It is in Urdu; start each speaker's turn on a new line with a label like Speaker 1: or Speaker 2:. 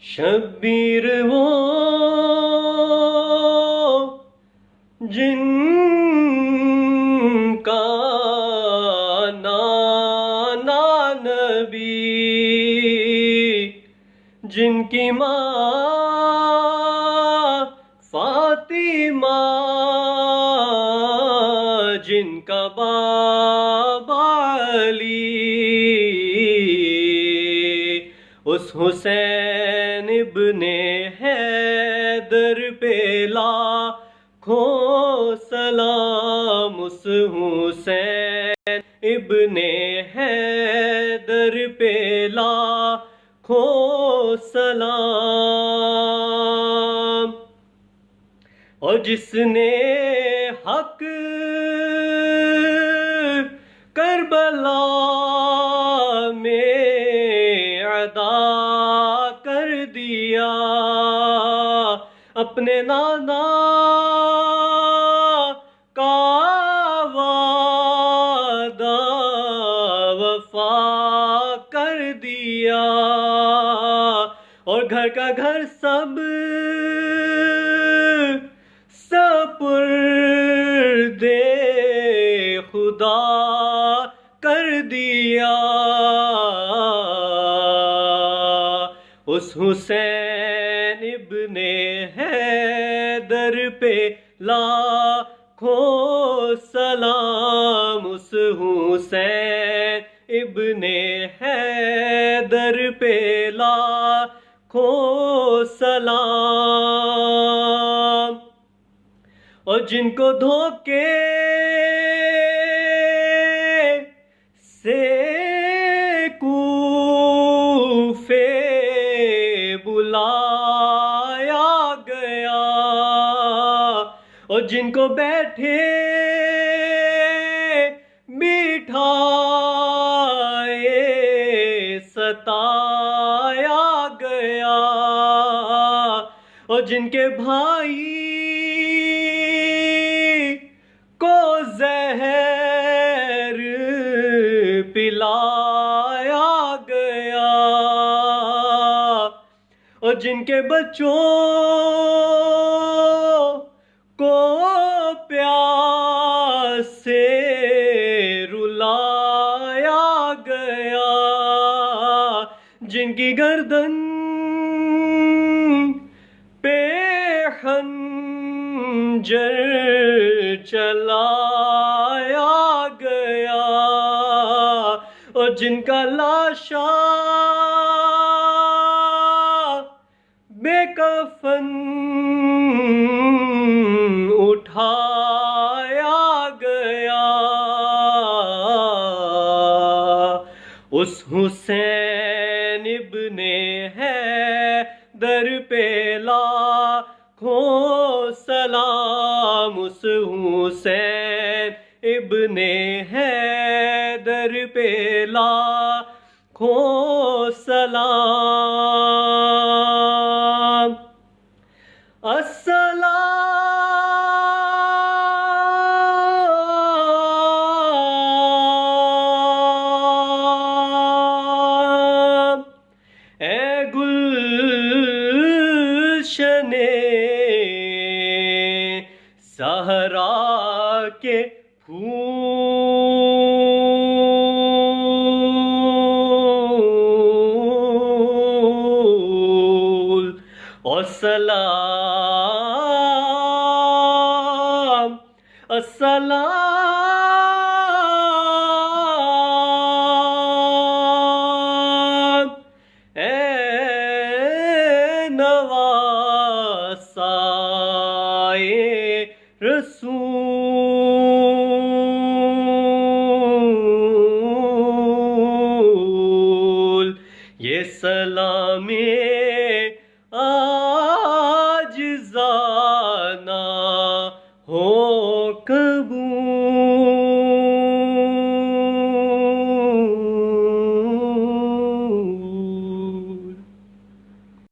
Speaker 1: شبیر وہ جن کا نانا نبی، جن کی ماں فاطمہ، جن کا بابا علی، اس حسین ابن حیدر پہ لاکھوں سلام، اس حسین ابن حیدر پہ لاکھوں سلام۔ اور جس نے حق کربلا میں ادا کر دیا، اپنے نانا کا وعدہ وفا کر دیا، اور گھر کا گھر سب سپرد خدا کر دیا، اس حسین ابن حیدر پہ لاکھوں سلام، اس حسین ابن حیدر پہ لاکھوں سلام۔ اور جن کو دھوکے سے کوفے بلایا گیا، اور جن کو بیٹھے بٹھائے ستایا گیا، اور جن کے بھائی کو زہر پلایا گیا، اور جن کے بچوں کو پیاس سے رلایا گیا، جن کی گردن پہ خنجر چلایا گیا، اور جن کا لاشا بے کفن اٹھایا گیا، اس حسین ابن حیدر پہ لاکھوں سلام، اس حسین ابن حیدر پہ لاکھوں سلام۔ السلام اے گلشن صحرا کے پھول، اور سلام السلام اے نواسائے رسول، یہ سلام عاجزانہ ہو